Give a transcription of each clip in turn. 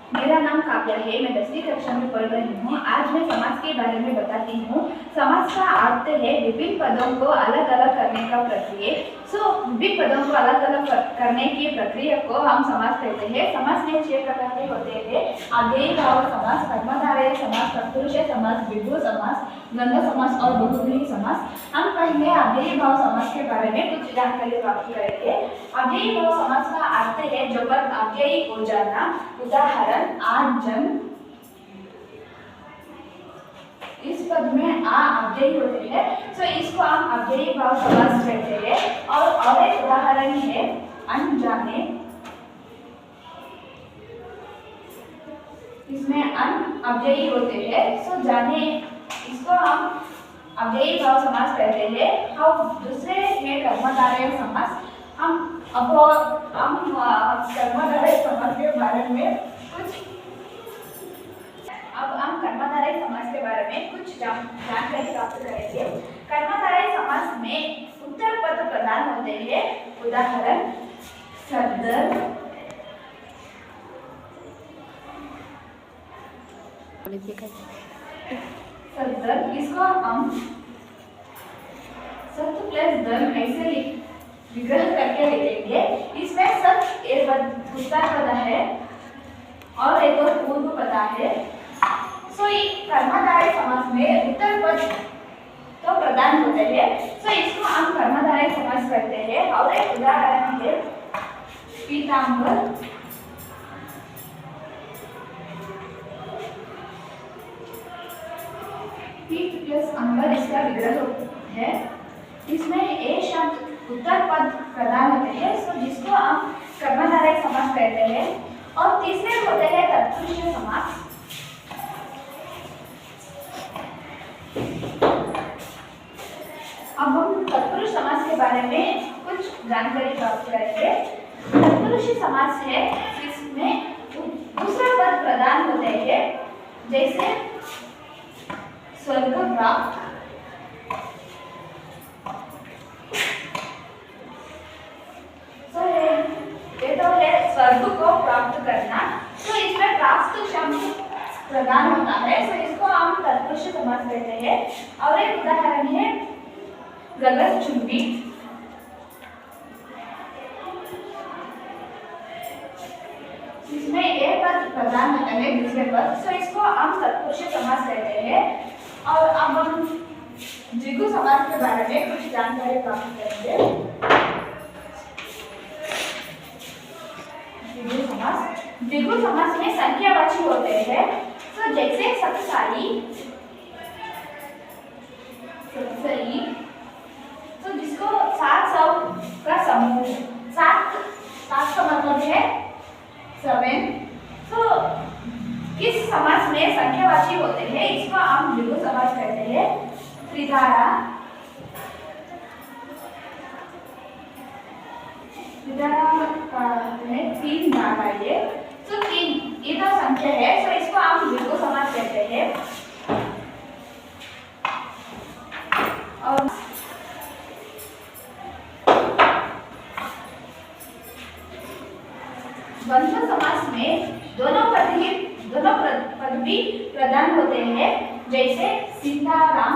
मेरा नाम काव्या है। मैं 10वीं कक्षा में पढ़ रही हूँ। आज मैं समास के बारे में बताती हूँ। समास का अर्थ है विभिन्न पदों को अलग अलग करने का प्रक्रिया। विभिन्न पदों को अलग अलग करने की प्रक्रिया को हम समास कहते हैं। समास में 6 प्रकार के होते हैं। अव्ययी भाव समास, कर्मधारय समास, तत्पुरुष समास, द्विगु समास, द्वंद्व समास और बहुव्रीहि समास। हम पहले अव्ययी भाव समास के बारे में कुछ जानकारी प्राप्त करेंगे। अव्ययी भाव समास का अर्थ है जो पद अव्ययी हो जाना। उदाहरण आज जन, इस पद में आ अव्ययी होते हैं, तो इसको हम अव्ययी भाव समास कहते हैं। और एक उदाहरण है अनजाने, इसमें अन अव्ययी होते हैं, तो जाने इसको हम अव्ययी भाव समास कहते हैं। और दूसरे है कर्मधारय समास। हम कर्मधारय समास के बारे में कर्मधारय समास के बारे में कुछ जानकारी प्राप्त करेंगे। कर्मधारय समास में उत्तर पद प्रधान होते हैं। उदाहरण सदर, सदर, इसको हम सत प्लस दल ऐसे विग्रह करके लिखेंगे। इसमें सत एक उत्तर पद है और एक और पूर्व पद है। कर्मधारय समास में उत्तर पद तो प्रधान होते हैं, तो इसको हम कर्मधारय समास करते हैं। और एक उदाहरण है पीतांबर, पीत प्लस अंबर इसका विग्रह है। इसमें ए शब्द उत्तर पद प्रधान होते हैं, तो जिसको हम कर्मधारय समास कहते हैं। और तीसरे होते हैं तत्पुरुष समास। अब हम तत्पुरुष समास के बारे में कुछ जानकारी प्राप्त करेंगे। तत्पुरुष समास है जिसमें दूसरा पद प्रधान होते हैं, जैसे स्वर्ग प्राप्त, ये तो है स्वर्ग को प्राप्त करना, तो इसमें प्राप्त शब्द प्रधान होता है, तो इसको हम तत्पुरुष समास कहते हैं। और एक उदाहरण है गगनचुंबी, इसमें एक पद प्रधान होता है दूसरे पद, तो इसको हम तत्पुरुष समास कहते हैं। और अब हम द्विगु समास के बारे में कुछ जानकारी प्राप्त करेंगे। द्विगु समास में संख्यावाची होते हैं, तो जैसे सत्साई, तो जिसको 700 का समूह, सात का मतलब है 7। तो किस समास में संख्यावाची होते हैं, इसको हम द्विगु समास कहते हैं। त्रिधारा, में 3 धारा, ये तो 3 ये तो संख्या है, तो इसको हम द्विगु समास कहते हैं। और द्वंद्व समास में दोनों पद भी प्रधान होते हैं, जैसे सीताराम,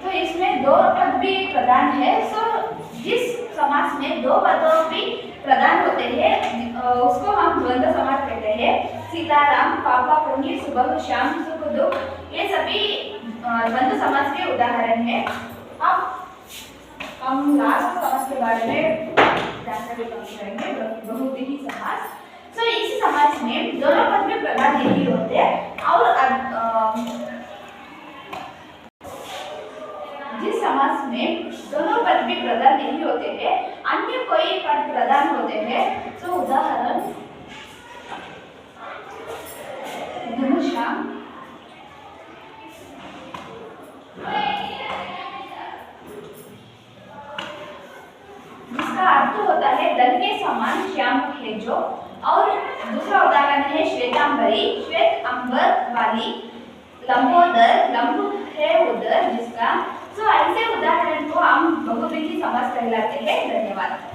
तो इसमें 2 पद भी प्रधान है। तो जिस समास में 2 पदों भी प्रधान होते हैं उसको हम द्वंद्व समास कहते हैं। सीताराम, पापा पुण्य, सुबह शाम, सुख दुख, ये सभी द्वंद्व समास के उदाहरण हैं। अब हम लास्ट समास के बारे में जानकारी प्राप्त करेंगे, बहुव्रीहि समास। तो इस समास में दोनों पद भी प्रधान नहीं होते, और जिस समास में दोनों पद भी प्रधान नहीं होते हैं, अन्य कोई पद प्रधान होते हैं, तो उदाहरण घनश्याम, जिसका अर्थ होता है दल के समान श्याम है जो। और दूसरा उदाहरण है श्वेतांबरी, श्वेत अंबर वाली, लंबोदर, लंब है उदर जिसका। तो ऐसे उदाहरण को हम बहुव्रीहि समास कहलाते हैं। धन्यवाद।